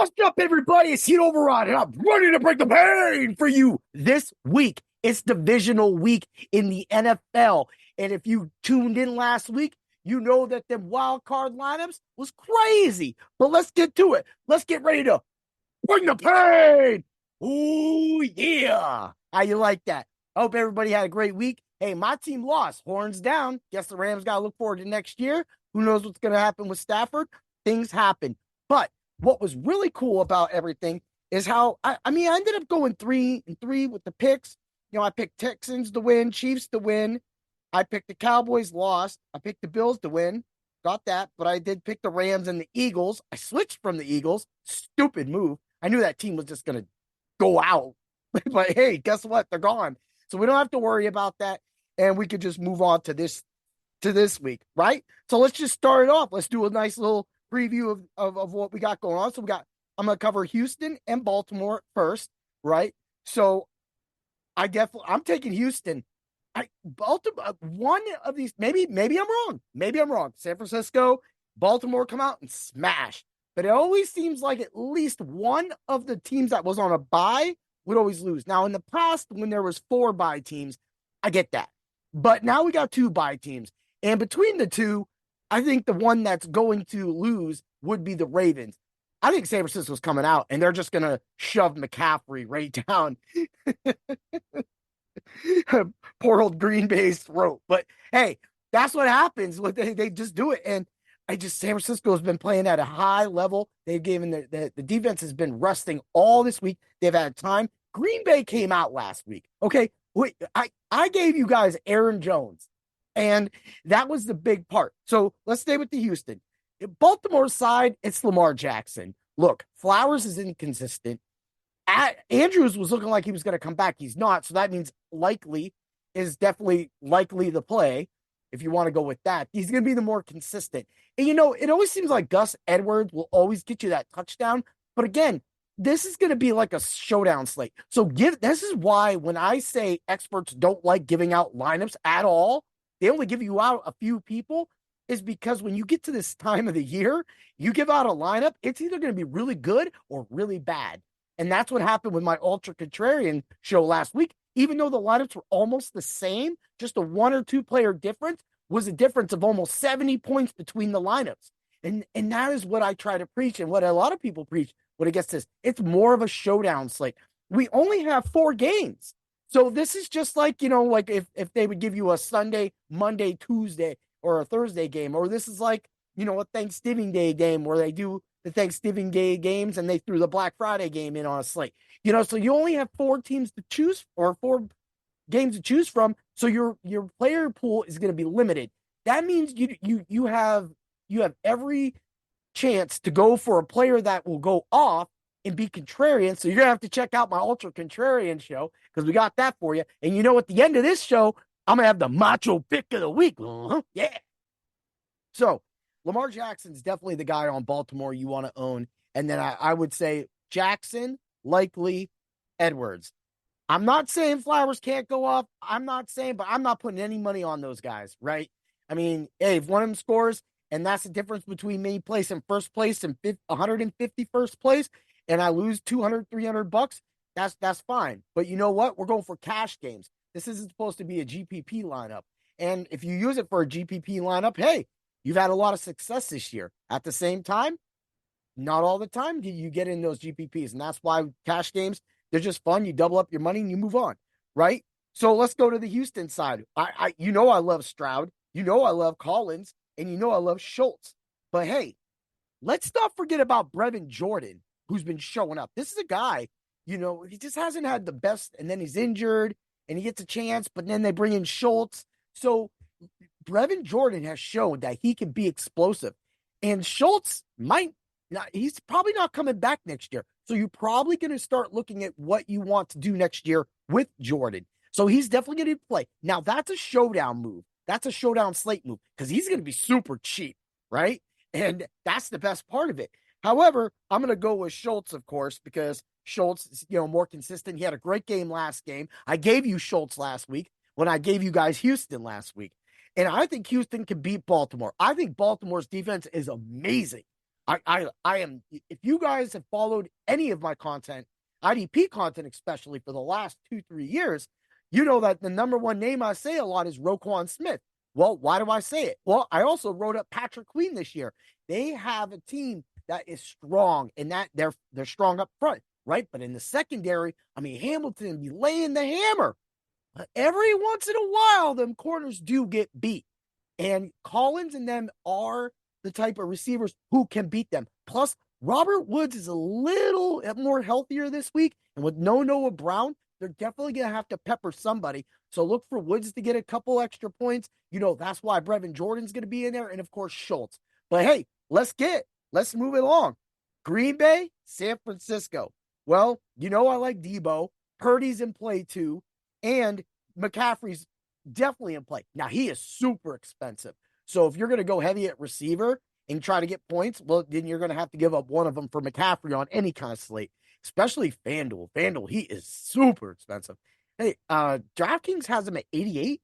What's up, everybody? It's Heat Override, and I'm ready to break the pain for you this week. It's divisional week in the NFL. And if you tuned in last week, you know that the wild card lineups was crazy. But let's get to it. Let's get ready to bring the pain. Ooh, yeah. How you like that? I hope everybody had a great week. Hey, my team lost. Horns down. Guess the Rams got to look forward to next year. Who knows what's going to happen with Stafford? Things happen. But what was really cool about everything is how I ended up going 3-3 with the picks. I picked Texans to win, Chiefs to win. I picked the Cowboys, lost. I picked the Bills to win, got that. But I did pick the Rams and the Eagles. I switched from the Eagles. Stupid move. I knew that team was just going to go out. But hey, guess what? They're gone. So we don't have to worry about that. And we could just move on to this week, right? So let's just start it off. Let's do a nice little preview of what we got going on. So I'm going to cover Houston and Baltimore first, right? So I'm taking Houston. Baltimore, one of these, maybe I'm wrong. Maybe I'm wrong. San Francisco, Baltimore come out and smash. But it always seems like at least one of the teams that was on a bye would always lose. Now, in the past, when there was 4 bye teams, I get that. But now we got 2 bye teams. And between the two, I think the one that's going to lose would be the Ravens. I think San Francisco's coming out, and they're just going to shove McCaffrey right down poor old Green Bay's throat. But hey, that's what happens. They just do it. And San Francisco has been playing at a high level. They've given the defense has been resting all this week. They've had time. Green Bay came out last week. Okay. Wait, I gave you guys Aaron Jones, and that was the big part. So let's stay with the Houston. Baltimore's side, it's Lamar Jackson. Look, Flowers is inconsistent. Andrews was looking like he was going to come back. He's not. So that means likely is definitely likely to play. If you want to go with that, he's going to be the more consistent. And it always seems like Gus Edwards will always get you that touchdown. But again, this is going to be like a showdown slate. So this is why when I say experts don't like giving out lineups at all, they only give you out a few people, is because when you get to this time of the year, you give out a lineup, it's either going to be really good or really bad. And that's what happened with my Ultra Contrarian show last week. Even though the lineups were almost the same, just a 1 or 2 player difference was a difference of almost 70 points between the lineups. And that is what I try to preach, and what a lot of people preach when it gets to this. It's more of a showdown slate. We only have 4 games. So this is just like, like if they would give you a Sunday, Monday, Tuesday, or a Thursday game, or this is like, a Thanksgiving Day game where they do the Thanksgiving Day games and they threw the Black Friday game in on a slate. So you only have 4 teams to choose, or 4 games to choose from. So your player pool is going to be limited. That means you have every chance to go for a player that will go off and be contrarian. So you're going to have to check out my Ultra Contrarian show, because we got that for you. And at the end of this show, I'm going to have the macho pick of the week. Yeah. So Lamar Jackson's definitely the guy on Baltimore you want to own. And then I would say Jackson, likely Edwards. I'm not saying Flowers can't go off. I'm not putting any money on those guys, right? I mean, hey, if one of them scores, and that's the difference between me placing first place and 151st place, and I lose 200, $300, that's fine. But you know what? We're going for cash games. This isn't supposed to be a GPP lineup. And if you use it for a GPP lineup, hey, you've had a lot of success this year. At the same time, not all the time do you get in those GPPs. And that's why cash games, they're just fun. You double up your money and you move on, right? So let's go to the Houston side. I love Stroud. I love Collins. And I love Schultz. But hey, let's not forget about Brevin Jordan, who's been showing up. This is a guy, he just hasn't had the best, and then he's injured, and he gets a chance, but then they bring in Schultz. So Brevin Jordan has shown that he can be explosive. And Schultz he's probably not coming back next year. So you're probably going to start looking at what you want to do next year with Jordan. So he's definitely going to play. Now, that's a showdown move. That's a showdown slate move, because he's going to be super cheap, right? And that's the best part of it. However, I'm going to go with Schultz, of course, because Schultz is, more consistent. He had a great game last game. I gave you Schultz last week when I gave you guys Houston last week. And I think Houston can beat Baltimore. I think Baltimore's defense is amazing. I am, if you guys have followed any of my content, IDP content, especially for the last 2, 3 years, you know that the number one name I say a lot is Roquan Smith. Well, why do I say it? Well, I also wrote up Patrick Queen this year. They have a team that is strong and that they're strong up front, right? But in the secondary, I mean, Hamilton be laying the hammer. But every once in a while, them corners do get beat. And Collins and them are the type of receivers who can beat them. Plus, Robert Woods is a little more healthier this week. And with no Noah Brown, they're definitely going to have to pepper somebody. So look for Woods to get a couple extra points. You know, that's why Brevin Jordan's going to be in there. And of course, Schultz. But hey, let's move it along. Green Bay, San Francisco. Well, you know, I like Debo. Purdy's in play too. And McCaffrey's definitely in play. Now, he is super expensive. So if you're going to go heavy at receiver and try to get points, well, then you're going to have to give up one of them for McCaffrey on any kind of slate, especially FanDuel. FanDuel, he is super expensive. Hey, DraftKings has him at 88,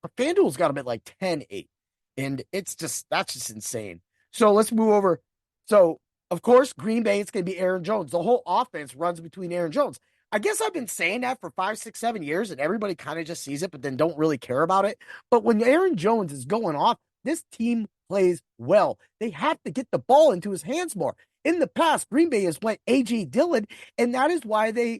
but FanDuel's got him at like 10-8. And that's just insane. So let's move over. So, of course, Green Bay, it's going to be Aaron Jones. The whole offense runs between Aaron Jones. I guess I've been saying that for 5, 6, 7 years, and everybody kind of just sees it, but then don't really care about it. But when Aaron Jones is going off, this team plays well. They have to get the ball into his hands more. In the past, Green Bay has went A.J. Dillon, and that is why they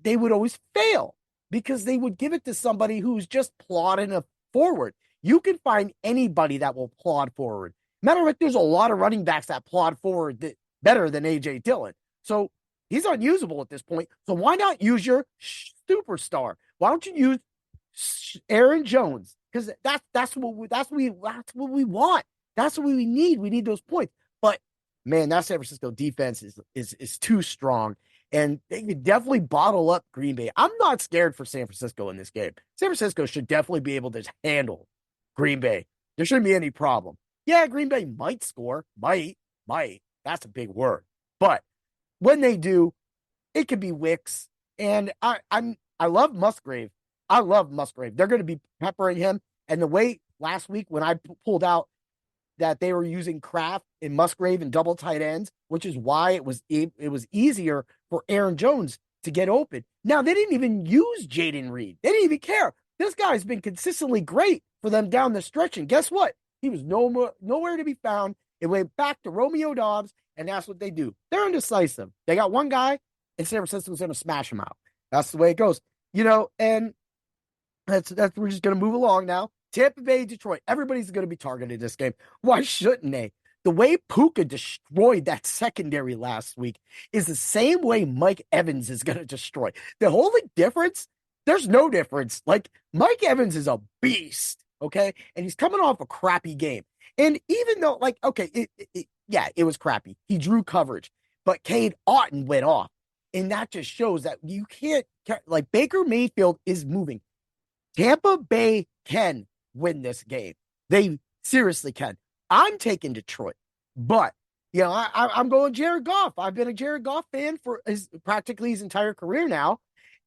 would always fail, because they would give it to somebody who's just plodding forward. You can find anybody that will plod forward. Matter of fact, there's a lot of running backs that plod forward better than A.J. Dillon. So he's unusable at this point. So why not use your superstar? Why don't you use Aaron Jones? Because that's what we want. That's what we need. We need those points. But man, that San Francisco defense is too strong, and they could definitely bottle up Green Bay. I'm not scared for San Francisco in this game. San Francisco should definitely be able to handle Green Bay. There shouldn't be any problem. Yeah, Green Bay might score. Might. That's a big word. But when they do, it could be Wicks. And I love Musgrave. I love Musgrave. They're going to be peppering him. And the way last week when I pulled out that they were using Kraft and Musgrave and double tight ends, which is why it was easier for Aaron Jones to get open. Now, they didn't even use Jaden Reed. They didn't even care. This guy's been consistently great for them down the stretch. And guess what? He was nowhere to be found. It went back to Romeo Dobbs, and that's what they do. They're indecisive. They got one guy, and San Francisco's going to smash him out. That's the way it goes. You know, and that's we're just going to move along now. Tampa Bay, Detroit. Everybody's going to be targeted this game. Why shouldn't they? The way Puka destroyed that secondary last week is the same way Mike Evans is going to destroy. The only difference, there's no difference. Like, Mike Evans is a beast, okay? And he's coming off a crappy game. And even though, like, okay, it was crappy. He drew coverage, but Cade Otton went off. And that just shows that you can't, like, Baker Mayfield is moving. Tampa Bay can win this game. They seriously can. I'm taking Detroit, but, you know, I'm going Jared Goff. I've been a Jared Goff fan for practically his entire career now.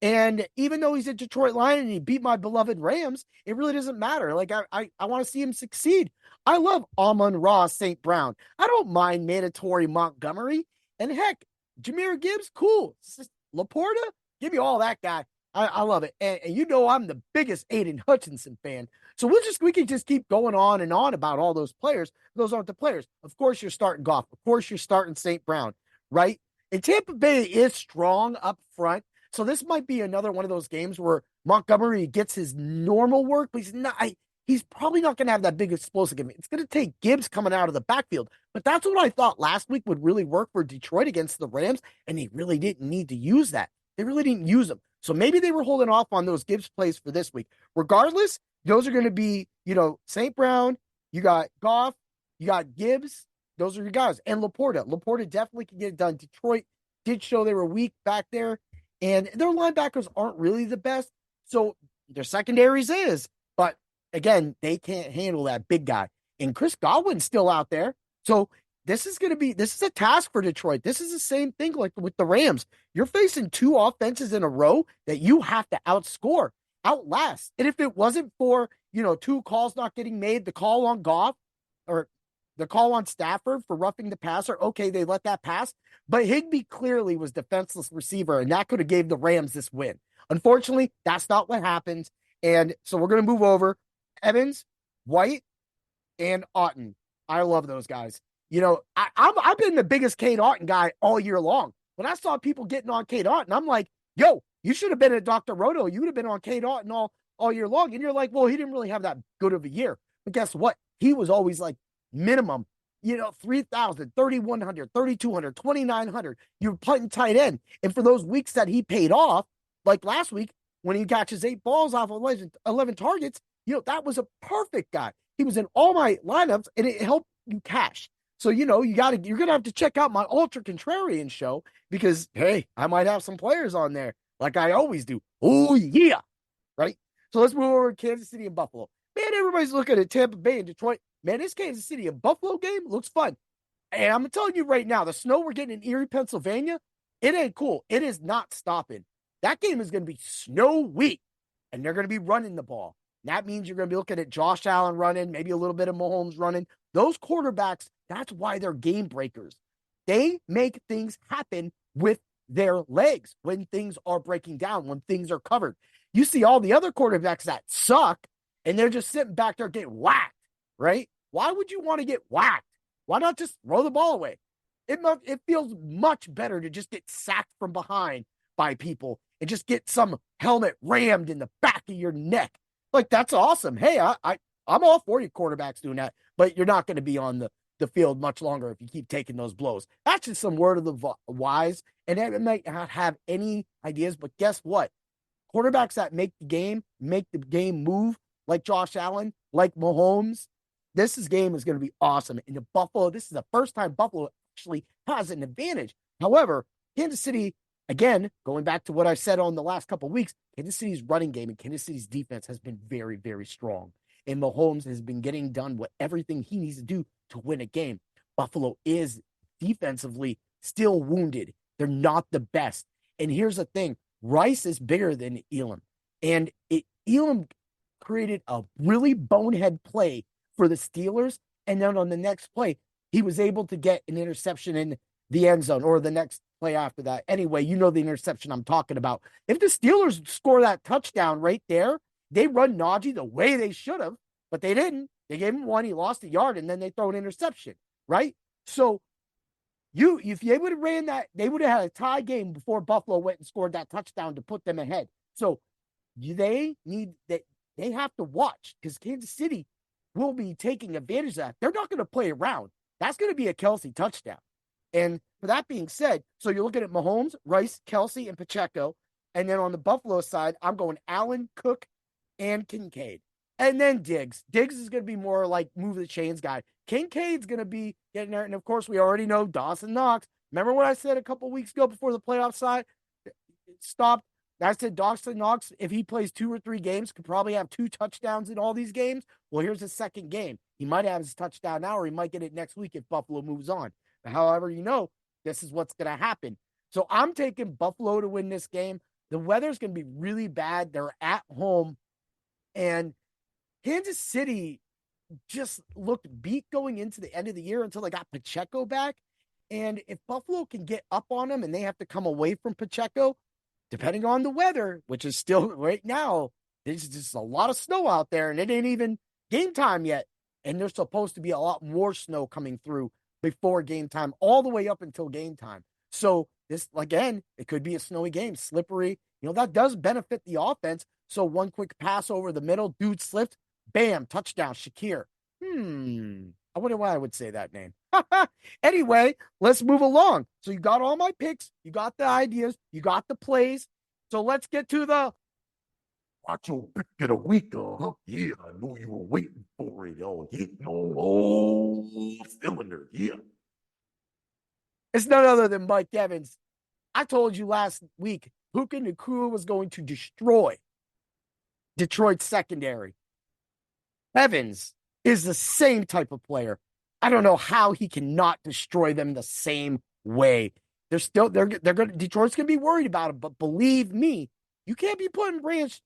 And even though he's a Detroit Lion and he beat my beloved Rams, it really doesn't matter. Like, I want to see him succeed. I love Amon-Ra St. Brown. I don't mind mandatory Montgomery. And heck, Jahmyr Gibbs, cool. Laporta, give me all that guy. I love it. And you know I'm the biggest Aiden Hutchinson fan. So we can just keep going on and on about all those players. Those aren't the players. Of course you're starting Goff. Of course you're starting St. Brown, right? And Tampa Bay is strong up front. So this might be another one of those games where Montgomery gets his normal work, but he's probably not going to have that big explosive game. It's going to take Gibbs coming out of the backfield. But that's what I thought last week would really work for Detroit against the Rams, and they really didn't need to use that. They really didn't use them. So maybe they were holding off on those Gibbs plays for this week. Regardless, those are going to be, you know, St. Brown, you got Goff, you got Gibbs. Those are your guys. And Laporta. Laporta definitely can get it done. Detroit did show they were weak back there, and their linebackers aren't really the best. So their secondaries is. But again, they can't handle that big guy. And Chris Godwin's still out there. So this is a task for Detroit. This is the same thing like with the Rams. You're facing two offenses in a row that you have to outlast. And if it wasn't for, you know, two calls not getting made, the call on Goff, or the call on Stafford for roughing the passer, okay, they let that pass, but Higbee clearly was defenseless receiver, and that could have gave the Rams this win. Unfortunately, that's not what happens. And so we're going to move over. Evans, White, and Otten. I love those guys. I've been the biggest Cade Otton guy all year long. When I saw people getting on Cade Otton, I'm like, yo, you should have been at Dr. Roto. You would have been on Cade Otton all year long. And you're like, well, he didn't really have that good of a year. But guess what? He was always like minimum, 3,000, 3,100, 3,200, 2,900. You were playing tight end. And for those weeks that he paid off, like last week, when he catches 8 balls off of 11 targets, that was a perfect guy. He was in all my lineups, and it helped you cash. So, you're going to have to check out my Ultra Contrarian show because, hey, I might have some players on there like I always do. Oh, yeah. Right? So let's move over to Kansas City and Buffalo. Man, everybody's looking at Tampa Bay and Detroit. Man, this Kansas City and Buffalo game looks fun. And I'm telling you right now, the snow we're getting in Erie, Pennsylvania, it ain't cool. It is not stopping. That game is going to be snowy, and they're going to be running the ball. That means you're going to be looking at Josh Allen running, maybe a little bit of Mahomes running. Those quarterbacks, that's why they're game breakers. They make things happen with their legs when things are breaking down, when things are covered. You see all the other quarterbacks that suck, and they're just sitting back there getting whacked, right? Why would you want to get whacked? Why not just throw the ball away? It feels much better to just get sacked from behind by people and just get some helmet rammed in the back of your neck. Like, that's awesome. Hey, I'm all for you quarterbacks doing that, but you're not going to be on the field much longer if you keep taking those blows. That's just some word of the wise, and it might not have any ideas, but guess what? Quarterbacks that make the game move, like Josh Allen, like Mahomes, game is going to be awesome. And this is the first time Buffalo actually has an advantage. However, Kansas City, again, going back to what I said on the last couple of weeks, Kansas City's running game and Kansas City's defense has been very, very strong. And Mahomes has been getting done everything he needs to do to win a game. Buffalo is defensively still wounded. They're not the best. And here's the thing. Rice is bigger than Elam. And Elam created a really bonehead play for the Steelers. And then on the next play, he was able to get an interception in the end zone, or the next play after that. Anyway, you know the interception I'm talking about. If the Steelers score that touchdown right there, they run Najee the way they should have, but they didn't. They gave him one, he lost a yard, and then they throw an interception, right? So if they would have ran that, they would have had a tie game before Buffalo went and scored that touchdown to put them ahead. So they have to watch, because Kansas City will be taking advantage of that. They're not going to play around. That's going to be a Kelsey touchdown. And for that being said, so you're looking at Mahomes, Rice, Kelsey, and Pacheco. And then on the Buffalo side, I'm going Allen, Cook, and Kincaid. And then Diggs. Diggs is going to be more like move the chains guy. Kincaid's going to be getting there. And of course, we already know Dawson Knox. Remember what I said a couple weeks ago before the playoff side stopped? I said Dawson Knox, if he plays 2 or 3 games, could probably have 2 touchdowns in all these games. Well, here's his second game. He might have his touchdown now, or he might get it next week if Buffalo moves on. But however, this is what's going to happen. So I'm taking Buffalo to win this game. The weather's going to be really bad. They're at home. And Kansas City just looked beat going into the end of the year until they got Pacheco back. And if Buffalo can get up on them and they have to come away from Pacheco, depending on the weather, which is still right now, there's just a lot of snow out there, and it ain't even game time yet. And there's supposed to be a lot more snow coming through before game time, all the way up until game time. So this, again, it could be a snowy game, slippery. That does benefit the offense. So one quick pass over the middle, dude slipped, bam, touchdown, Shakir. I wonder why I would say that name. Anyway, let's move along. So you got all my picks. You got the ideas. You got the plays. So let's get to the watch your pick of the week. Yeah, I know you were waiting for it. Oh, cylinder. Yeah. It's none other than Mike Evans. I told you last week, Puka Nacua was going to destroy Detroit's secondary. Evans is the same type of player. I don't know how he cannot destroy them the same way. Detroit's going to be worried about him, but believe me, you can't be putting Branch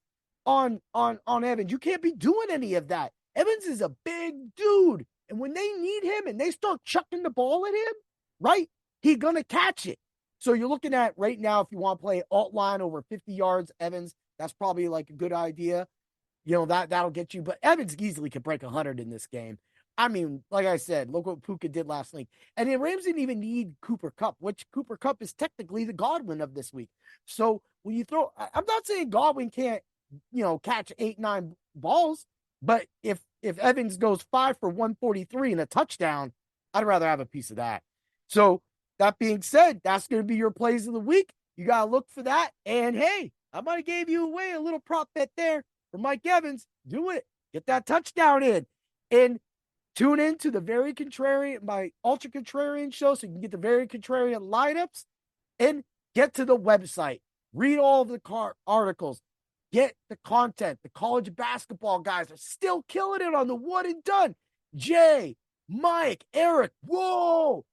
on Evans. You can't be doing any of that. Evans is a big dude. And when they need him and they start chucking the ball at him, right, he's going to catch it. So you're looking at right now, if you want to play alt line over 50 yards, Evans, that's probably like a good idea. That'll get you. But Evans easily could break 100 in this game. I mean, like I said, look what Puka did last week. And the Rams didn't even need Cooper Kupp, which Cooper Kupp is technically the Godwin of this week. So when you throw, I'm not saying Godwin can't, catch 8, 9 balls, but if Evans goes 5 for 143 and a touchdown, I'd rather have a piece of that. So that being said, that's going to be your plays of the week. You got to look for that. And hey, I might have gave you away a little prop bet there for Mike Evans. Do it. Get that touchdown in. And tune in to the Very Contrarian, my Ultra Contrarian show, so you can get the Very Contrarian lineups and get to the website. Read all of the articles. Get the content. The college basketball guys are still killing it on the one and done. Jay, Mike, Eric, whoa.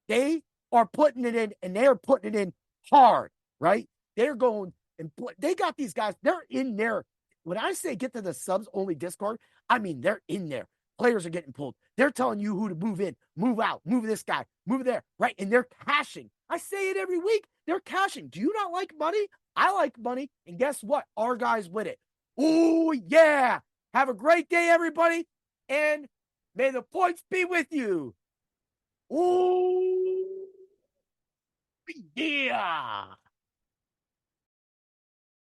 They are putting it in, and they're putting it in hard, right? They're going and they got these guys. They're in there. When I say get to the subs only Discord, I mean they're in there. Players are getting pulled. They're telling you who to move in, move out, move this guy, move there, right? And they're cashing. I say it every week. They're cashing. Do you not like money? I like money. And guess what? Our guys win it. Oh, yeah. Have a great day, everybody. And may the points be with you. Ooh, yeah.